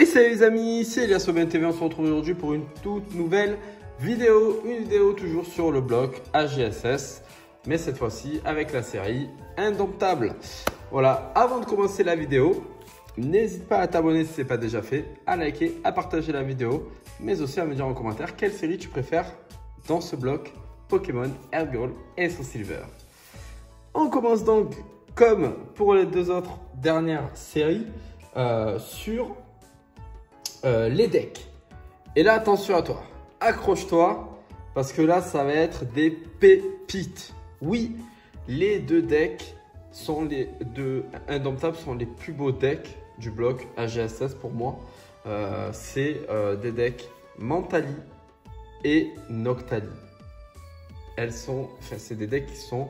Et salut les amis, c'est Elias Aubin TV, on se retrouve aujourd'hui pour une toute nouvelle vidéo. Une vidéo toujours sur le bloc AGSS, mais cette fois-ci avec la série Indomptable. Voilà, avant de commencer la vidéo, n'hésite pas à t'abonner si ce n'est pas déjà fait, à liker, à partager la vidéo, mais aussi à me dire en commentaire quelle série tu préfères dans ce bloc Pokémon, Earthgirl et Soul Silver. On commence donc, comme pour les deux autres dernières séries, sur les decks. Et là, attention à toi, accroche-toi, parce que là, ça va être des pépites. Oui, les deux decks sont les deux Indomptables, sont les plus beaux decks du bloc AGSS pour moi. C'est des decks Mentali et Noctali. C'est des decks qui sont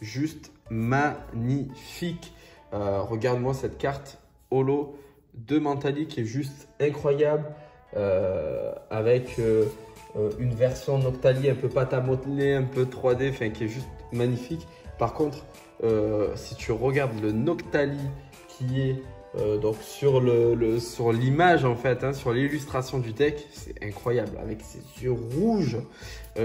juste magnifiques. Regarde-moi cette carte holo de Mentali qui est juste incroyable, avec une version Noctali un peu pâte à modeler, un peu 3D, qui est juste magnifique. Par contre, si tu regardes le Noctali qui est donc sur l'image en fait, sur l'illustration du deck, c'est incroyable, avec ses yeux rouges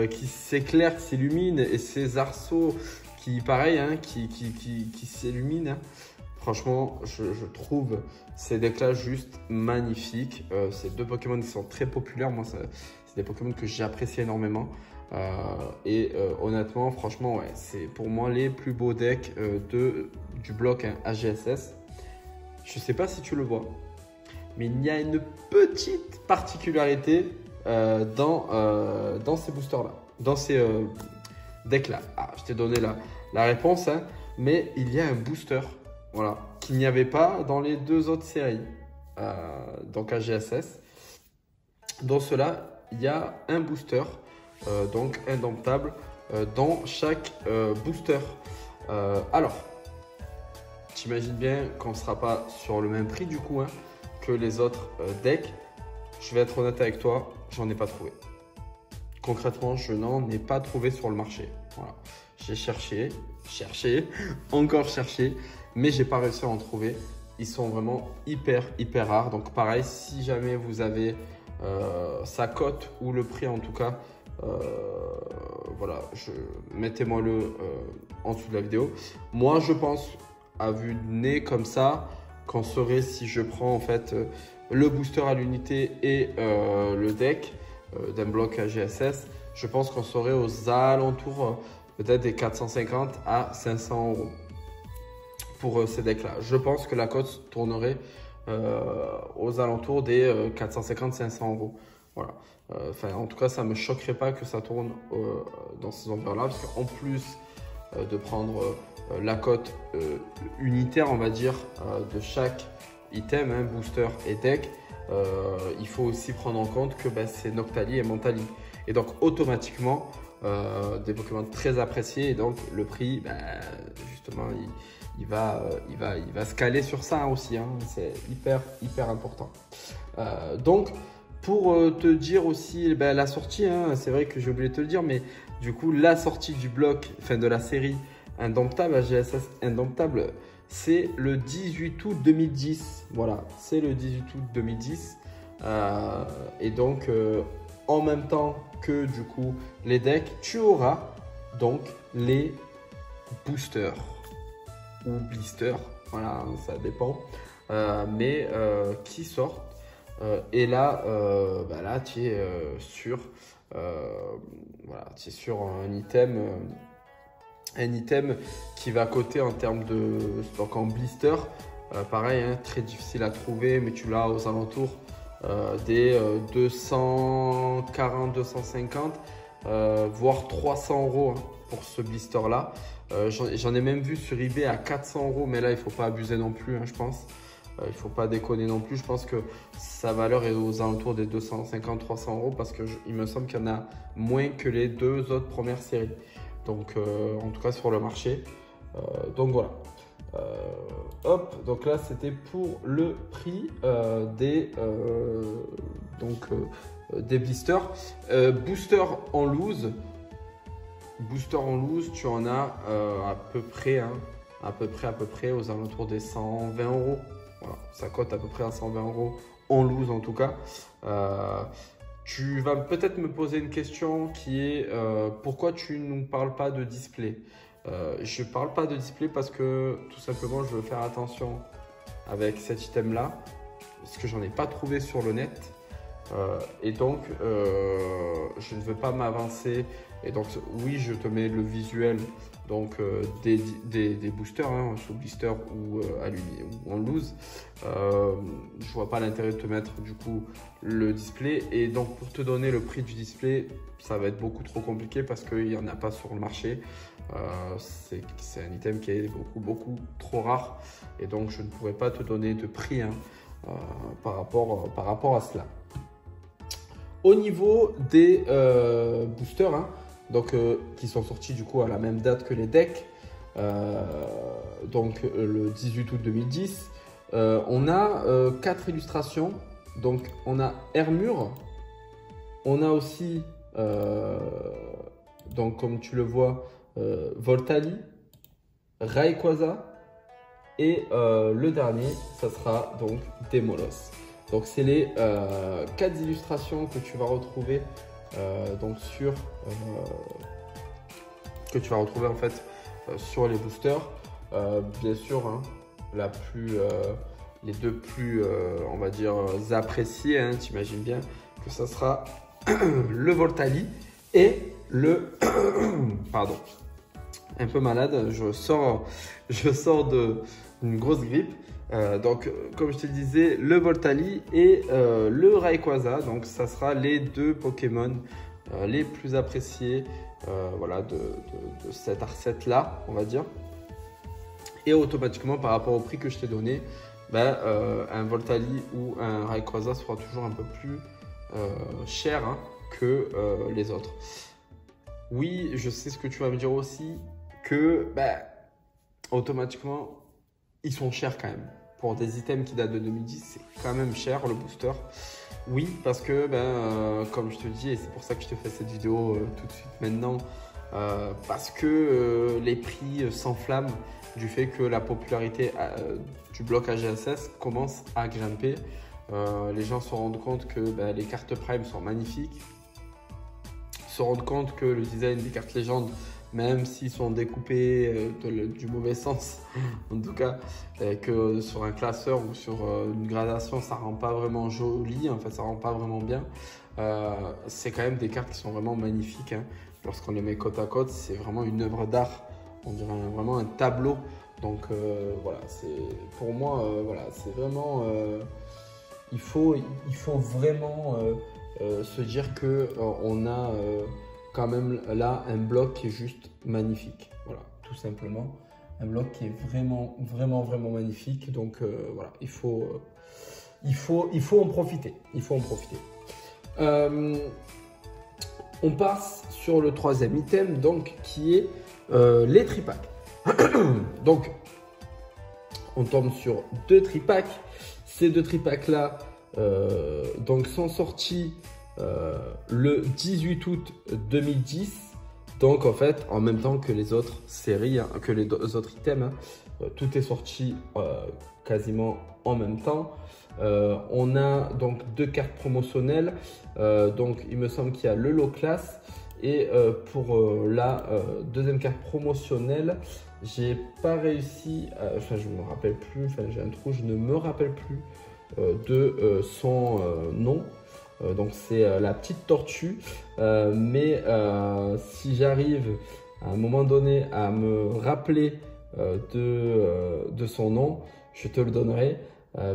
qui s'éclairent, qui s'illuminent, et ses arceaux qui, pareil, qui s'illuminent. Franchement, je trouve ces decks-là juste magnifiques. Ces deux Pokémon qui sont très populaires. Moi, c'est des Pokémon que j'ai apprécié énormément. Honnêtement, franchement, ouais, c'est pour moi les plus beaux decks du bloc AGSS. Je ne sais pas si tu le vois, mais il y a une petite particularité dans ces boosters-là, dans ces decks-là. Ah, je t'ai donné la réponse, mais il y a un booster. Voilà, qu'il n'y avait pas dans les deux autres séries, donc AGSS. Dans cela, il y a un booster, donc Indomptable, dans chaque booster. Alors, t'imagines bien qu'on ne sera pas sur le même prix du coup que les autres decks. Je vais être honnête avec toi, j'en ai pas trouvé. Concrètement, je n'en ai pas trouvé sur le marché. Voilà. J'ai cherché, encore cherché, mais j'ai pas réussi à en trouver. Ils sont vraiment hyper rares. Donc pareil, si jamais vous avez sa cote ou le prix en tout cas, voilà, mettez-moi le en dessous de la vidéo. Moi, je pense à vue de nez comme ça, qu'en serait, si je prends en fait le booster à l'unité et le deck d'un bloc AGSS, je pense qu'on serait aux alentours peut-être des 450 à 500 € pour ces decks là. Je pense que la cote tournerait aux alentours des 450-500 €. Voilà. En tout cas, ça ne me choquerait pas que ça tourne dans ces environs là, parce qu'en plus de prendre la cote unitaire, on va dire, de chaque item, booster et deck, il faut aussi prendre en compte que c'est Noctali et Mentali. Et donc automatiquement, des Pokémon très appréciés, et donc le prix, justement, il va se caler sur ça aussi. C'est hyper important. Donc, pour te dire aussi la sortie, c'est vrai que j'ai oublié de te le dire, mais du coup, la sortie du bloc, de la série Indomptable, AGSS Indomptable, c'est le 18 août 2010. Voilà, c'est le 18 août 2010. Et donc, en même temps que du coup les decks, tu auras donc les boosters ou blisters, voilà, ça dépend, mais qui sortent. Et là, là tu es sur un item qui va coter en termes de stock en blister. Pareil, très difficile à trouver, mais tu l'as aux alentours des 240, 250, voire 300 € pour ce blister là. J'en ai même vu sur eBay à 400 €, mais là il faut pas abuser non plus, je pense. Il faut pas déconner non plus. Je pense que sa valeur est aux alentours des 250-300 €, parce qu'il me semble qu'il y en a moins que les deux autres premières séries. Donc en tout cas sur le marché. Donc voilà. Donc là c'était pour le prix des blisters. Booster en loose, tu en as à peu près aux alentours des 120 €. Voilà, ça cote à peu près à 120 € en loose en tout cas. Tu vas peut-être me poser une question qui est pourquoi tu ne nous parles pas de display? Je ne parle pas de display parce que tout simplement je veux faire attention avec cet item là parce que j'en ai pas trouvé sur le net. Et donc, je ne veux pas m'avancer. Et donc, oui, je te mets le visuel donc, des boosters, hein, sous blister ou, ou en loose. Je vois pas l'intérêt de te mettre du coup le display. Et donc, pour te donner le prix du display, ça va être beaucoup trop compliqué parce qu'il n'y en a pas sur le marché. C'est un item qui est beaucoup trop rare. Et donc, je ne pourrais pas te donner de prix hein, par rapport à cela. Au niveau des boosters, hein, donc, qui sont sortis du coup à la même date que les decks, donc le 18 août 2010, on a 4 illustrations. Donc on a Hermure, on a aussi, donc comme tu le vois, Voltali, Rayquaza et le dernier, ça sera donc Demolos. Donc c'est les 4 illustrations que tu vas retrouver donc que tu vas retrouver en fait sur les boosters. Bien sûr, hein, les deux plus on va dire appréciés, hein, t'imagines bien que ça sera le Voltali et le pardon, un peu malade, je sors d'une grosse grippe. Donc, comme je te disais, le Voltali et le Rayquaza. Donc, ça sera les deux Pokémon les plus appréciés voilà, de cette recette-là, on va dire. Et automatiquement, par rapport au prix que je t'ai donné, ben, un Voltali ou un Rayquaza sera toujours un peu plus cher hein, que les autres. Oui, je sais ce que tu vas me dire aussi, que ben, automatiquement, ils sont chers quand même. Pour des items qui datent de 2010, c'est quand même cher le booster. Oui, parce que, comme je te dis, et c'est pour ça que je te fais cette vidéo tout de suite maintenant, parce que les prix s'enflamment du fait que la popularité du bloc AGSS commence à grimper. Les gens se rendent compte que les cartes Prime sont magnifiques, se rendent compte que le design des cartes légendes, même s'ils sont découpés du mauvais sens, en tout cas, que sur un classeur ou sur une gradation, ça rend pas vraiment joli, en fait, ça rend pas vraiment bien. C'est quand même des cartes qui sont vraiment magnifiques. Hein. Lorsqu'on les met côte à côte, c'est vraiment une œuvre d'art. On dirait vraiment un tableau. Donc voilà, pour moi, voilà, c'est vraiment. Il faut vraiment se dire que on a quand même là un bloc qui est juste magnifique. Voilà, tout simplement. Un bloc qui est vraiment magnifique. Donc voilà, il faut en profiter. Il faut en profiter. On passe sur le troisième item, donc qui est les tripacks. Donc, on tombe sur 2 tripacks. Ces 2 tripacks là donc sont sortis le 18 août 2010. Donc en fait, en même temps que les autres séries, hein, que les autres items, hein, tout est sorti quasiment en même temps. On a donc 2 cartes promotionnelles. Donc il me semble qu'il y a le low class. Et pour la deuxième carte promotionnelle, j'ai pas réussi, enfin je me rappelle plus, enfin j'ai un trou, je ne me rappelle plus de son nom. Donc c'est la petite tortue, mais si j'arrive à un moment donné à me rappeler de son nom, je te le donnerai.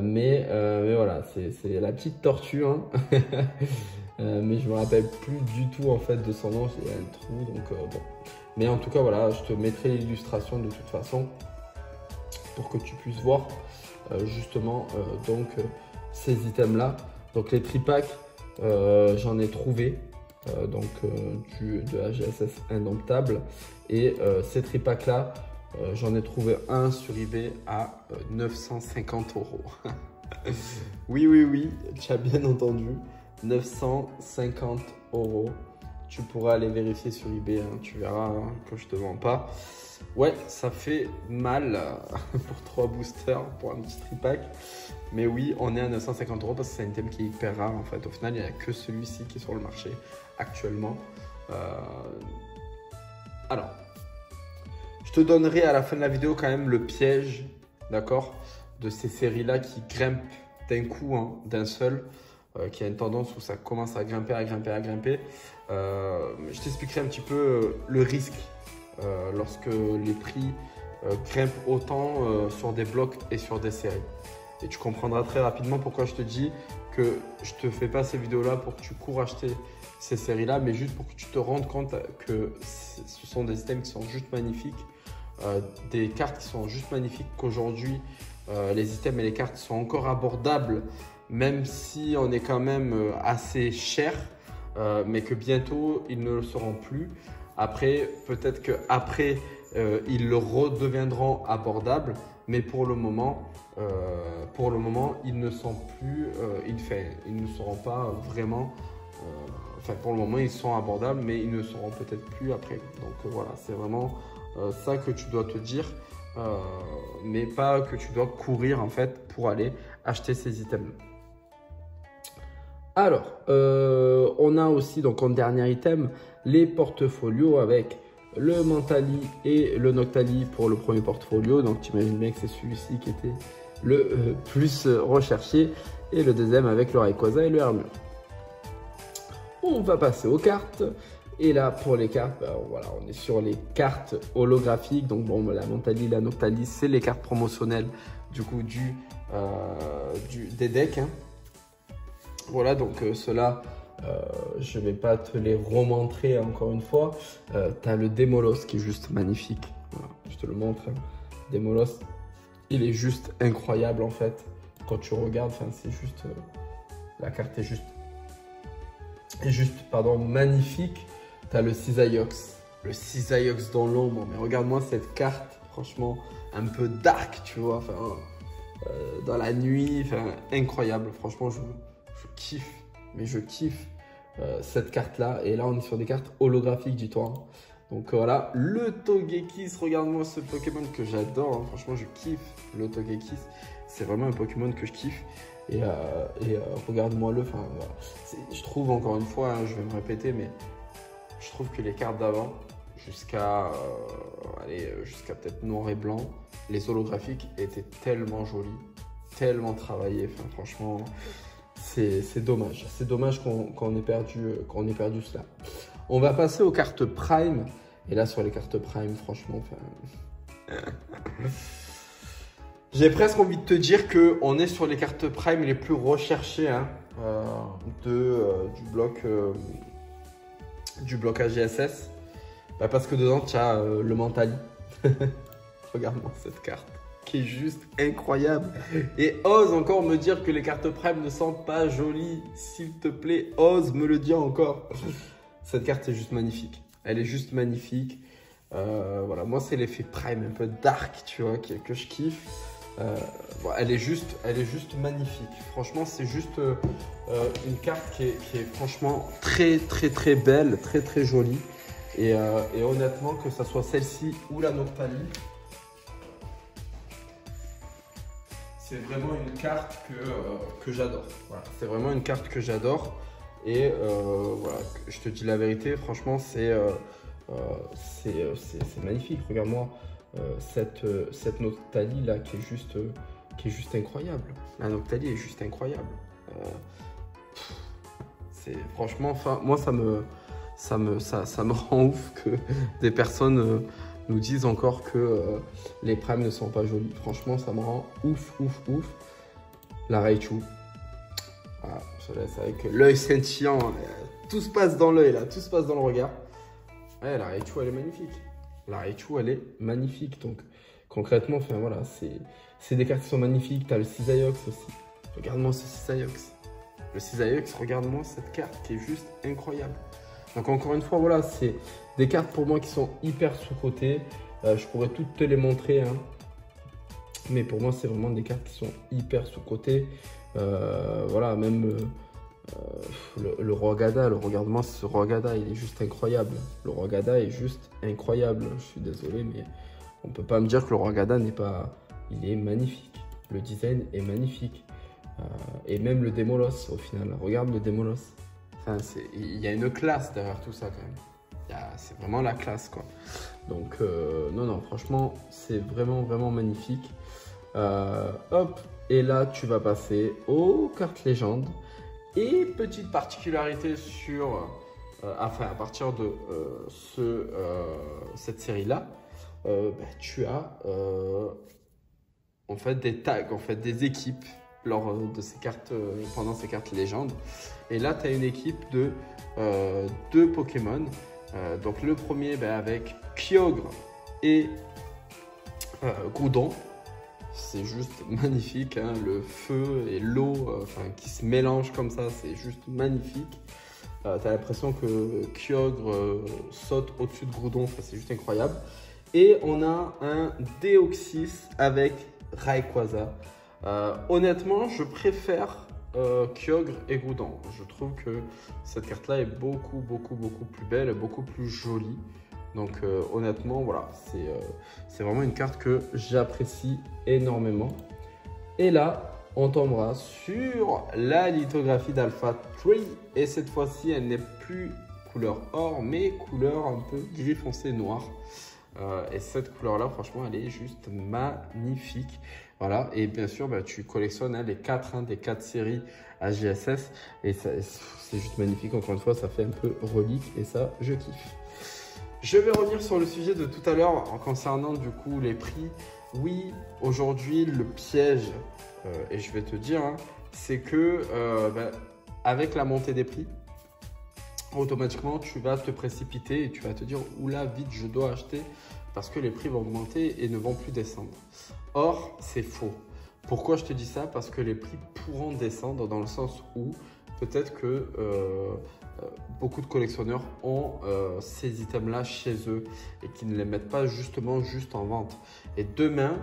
Mais voilà, c'est la petite tortue, hein. Mais je me rappelle plus du tout en fait de son nom, j'ai un trou, donc bon. Mais en tout cas voilà, je te mettrai l'illustration de toute façon pour que tu puisses voir justement donc ces items là. Donc les tripacks, j'en ai trouvé donc de AGSS Indomptable, et ces tripacks là j'en ai trouvé un sur eBay à 950 €. Oui, tu as bien entendu, 950 €. Tu pourras aller vérifier sur eBay, hein, tu verras hein, que je te mens pas. Ouais, ça fait mal pour 3 boosters, pour un petit tripack. Mais oui, on est à 950 € parce que c'est un item qui est hyper rare en fait. Au final, il n'y a que celui-ci qui est sur le marché actuellement. Alors, je te donnerai à la fin de la vidéo quand même le piège, d'accord, de ces séries-là qui grimpent d'un coup, hein, d'un seul. Qui a une tendance où ça commence à grimper, à grimper, à grimper. Je t'expliquerai un petit peu le risque lorsque les prix grimpent autant sur des blocs et sur des séries. Et tu comprendras très rapidement pourquoi je te dis que je ne te fais pas ces vidéos-là pour que tu cours acheter ces séries-là, mais juste pour que tu te rendes compte que ce sont des items qui sont juste magnifiques, des cartes qui sont juste magnifiques, qu'aujourd'hui, les items et les cartes sont encore abordables, même si on est quand même assez cher, mais que bientôt ils ne le seront plus. Après, peut-être qu'après, ils le redeviendront abordables, mais pour le moment, ils ne sont plus, ils ne seront pas vraiment, enfin pour le moment ils sont abordables, mais ils ne seront peut-être plus après. Donc voilà, c'est vraiment ça que tu dois te dire, mais pas que tu dois courir en fait pour aller acheter ces items. Alors, on a aussi donc en dernier item les portfolios avec le Mentali et le Noctali pour le premier portfolio. Donc, tu imagines bien que c'est celui-ci qui était le plus recherché. Et le deuxième avec le Rayquaza et le Armure. On va passer aux cartes. Et là, pour les cartes, ben, voilà, on est sur les cartes holographiques. Donc, bon, la Mentali, la Noctali, c'est les cartes promotionnelles du coup des decks. Hein. Voilà, donc ceux-là, je ne vais pas te les remontrer encore une fois. Tu as le Démolos qui est juste magnifique. Voilà, je te le montre. Hein. Démolos, il est juste incroyable en fait. Quand tu regardes, c'est juste... la carte est juste magnifique. Tu as le Cisaiox. Le Cisaiox dans l'ombre. Mais regarde-moi cette carte, franchement, un peu dark, tu vois. Dans la nuit, incroyable. Franchement, je kiffe, mais je kiffe cette carte-là. Et là, on est sur des cartes holographiques, dis-toi. Hein. Donc voilà, le Togekiss, regarde-moi ce Pokémon que j'adore. Hein. Franchement, je kiffe le Togekiss. C'est vraiment un Pokémon que je kiffe. Et regarde-moi-le. Voilà. Je trouve, encore une fois, hein, je vais me répéter, mais je trouve que les cartes d'avant, jusqu'à peut-être noir et blanc, les holographiques étaient tellement jolies, tellement travaillées. Franchement... C'est dommage. C'est dommage qu'on ait perdu cela. On va passer aux cartes Prime. Et là, sur les cartes Prime, franchement, j'ai presque envie de te dire qu'on est sur les cartes Prime les plus recherchées hein, du bloc AGSS. Bah, parce que dedans, tu as le Mentali. Regarde-moi cette carte. Qui est juste incroyable. Et ose encore me dire que les cartes Prime ne sont pas jolies. S'il te plaît, ose me le dire encore. Cette carte est juste magnifique. Elle est juste magnifique. Voilà, moi c'est l'effet Prime un peu dark, tu vois, que je kiffe. Elle est juste magnifique. Franchement, c'est juste une carte qui est franchement très belle, très jolie. Et honnêtement, que ça soit celle-ci ou la Noctali, c'est vraiment une carte que j'adore. Voilà, c'est vraiment une carte que j'adore. Et voilà, je te dis la vérité, franchement, c'est magnifique. Regarde-moi cette Noctali là qui est juste incroyable. La Noctali est juste incroyable. Franchement, enfin, moi ça me rend ouf que des personnes nous disent encore que les primes ne sont pas jolies. Franchement, ça me rend ouf. La Raichu. Voilà, je laisse avec l'œil scintillant. Tout se passe dans l'œil là, tout se passe dans le regard. Ouais, la Raichu, elle est magnifique. La Raichu, elle est magnifique. Donc, concrètement, enfin voilà, c'est des cartes qui sont magnifiques. Tu as le Cisaiox aussi. Regarde-moi ce Cisaiox. Le Cisaiox, regarde-moi cette carte qui est juste incroyable. Donc, encore une fois, voilà, c'est des cartes pour moi qui sont hyper sous-cotées. Je pourrais toutes te les montrer. Hein. Mais pour moi, c'est vraiment des cartes qui sont hyper sous-cotées. Voilà, même Le Rogada, regarde-moi ce Rogada, il est juste incroyable. Le Rogada est juste incroyable. Je suis désolé, mais on peut pas me dire que le Rogada n'est pas... Il est magnifique. Le design est magnifique. Et même le Démolos, au final. Regarde le Démolos. Enfin, il y a une classe derrière tout ça, quand même. C'est vraiment la classe, quoi. Donc, non, franchement, c'est vraiment magnifique. Hop, et là, tu vas passer aux cartes légendes. Et petite particularité sur, à partir de cette série-là, tu as en fait des tags, en fait des équipes lors de ces cartes, pendant ces cartes légendes. Et là, tu as une équipe de 2 Pokémon. Donc le premier avec Kyogre et Groudon. C'est juste magnifique, hein, le feu et l'eau qui se mélangent comme ça, c'est juste magnifique. Tu as l'impression que Kyogre saute au-dessus de Groudon, c'est juste incroyable. Et on a un Deoxys avec Rayquaza. Honnêtement, je préfère Kyogre et Groudon. Je trouve que cette carte-là est beaucoup plus belle et beaucoup plus jolie. Donc honnêtement, voilà, c'est vraiment une carte que j'apprécie énormément. Et là, on tombera sur la lithographie d'Alpha 3. Et cette fois-ci, elle n'est plus couleur or, mais couleur un peu gris foncé noir. Et cette couleur-là, franchement, elle est juste magnifique. Voilà, et bien sûr, tu collectionnes les 4 des 4 séries AGSS. Et c'est juste magnifique, encore une fois, ça fait un peu relique et ça, je kiffe. Je vais revenir sur le sujet de tout à l'heure en concernant du coup les prix. Oui, aujourd'hui, le piège, et je vais te dire, hein, c'est que avec la montée des prix, automatiquement, tu vas te précipiter et tu vas te dire « Oula, vite, je dois acheter parce que les prix vont augmenter et ne vont plus descendre. » Or, c'est faux. Pourquoi je te dis ça? Parce que les prix pourront descendre dans le sens où peut-être que beaucoup de collectionneurs ont ces items-là chez eux et qui ne les mettent pas justement juste en vente. Et demain,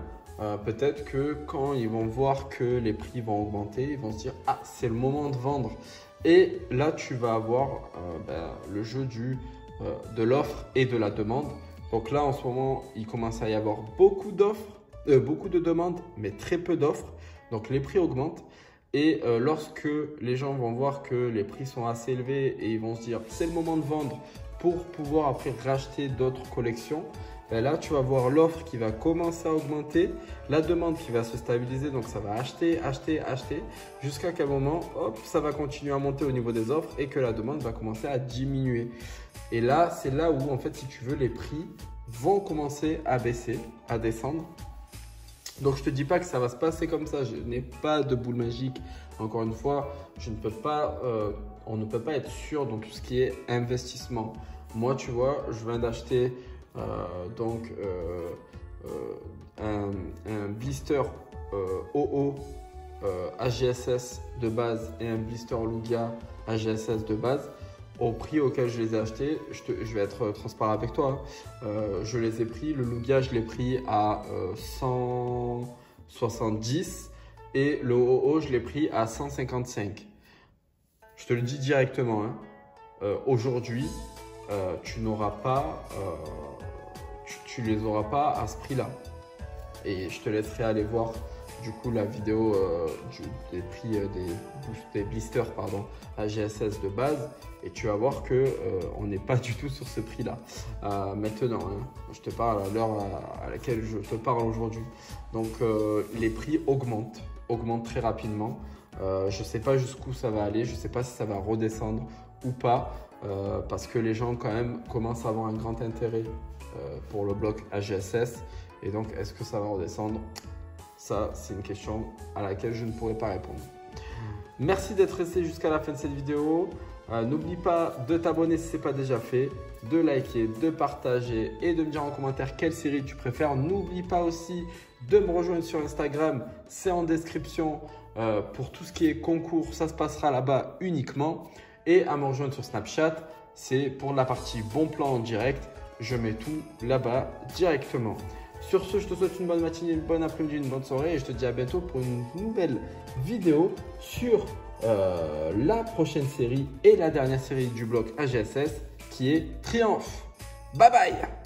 peut-être que quand ils vont voir que les prix vont augmenter, ils vont se dire « Ah, c'est le moment de vendre ». Et là, tu vas avoir le jeu de l'offre et de la demande. Donc là, en ce moment, il commence à y avoir beaucoup d'offres, beaucoup de demandes, mais très peu d'offres. Donc les prix augmentent. Et lorsque les gens vont voir que les prix sont assez élevés et ils vont se dire c'est le moment de vendre pour pouvoir après racheter d'autres collections, là tu vas voir l'offre qui va commencer à augmenter, la demande qui va se stabiliser, donc ça va acheter jusqu'à quel moment hop, ça va continuer à monter au niveau des offres et que la demande va commencer à diminuer. Et là, c'est là où en fait, si tu veux, les prix vont commencer à baisser, à descendre. Donc, je ne te dis pas que ça va se passer comme ça. Je n'ai pas de boule magique. Encore une fois, on ne peut pas être sûr dans tout ce qui est investissement. Moi, tu vois, je viens d'acheter un blister OO AGSS de base et un blister Lugia AGSS de base. Au prix auquel je les ai achetés, je vais être transparent avec toi. Je les ai pris, le Lugia, je l'ai pris à 170 et le OO, je l'ai pris à 155. Je te le dis directement. Hein. Aujourd'hui, tu n'auras pas, tu les auras pas à ce prix-là. Et je te laisserai aller voir du coup la vidéo des prix des blisters AGSS de base et tu vas voir que on n'est pas du tout sur ce prix là maintenant, hein. Je te parle à l'heure à laquelle je te parle aujourd'hui. Donc les prix augmentent très rapidement. Je sais pas jusqu'où ça va aller, je sais pas si ça va redescendre ou pas, parce que les gens quand même commencent à avoir un grand intérêt pour le bloc AGSS. Et donc est-ce que ça va redescendre? Ça, c'est une question à laquelle je ne pourrai pas répondre. Merci d'être resté jusqu'à la fin de cette vidéo. N'oublie pas de t'abonner si ce n'est pas déjà fait, de liker, de partager et de me dire en commentaire quelle série tu préfères. N'oublie pas aussi de me rejoindre sur Instagram, c'est en description pour tout ce qui est concours, ça se passera là-bas uniquement. Et à me rejoindre sur Snapchat, c'est pour la partie bon plan en direct, je mets tout là-bas directement. Sur ce, je te souhaite une bonne matinée, une bonne après-midi, une bonne soirée et je te dis à bientôt pour une nouvelle vidéo sur la prochaine série et la dernière série du bloc AGSS qui est Triomphe. Bye bye!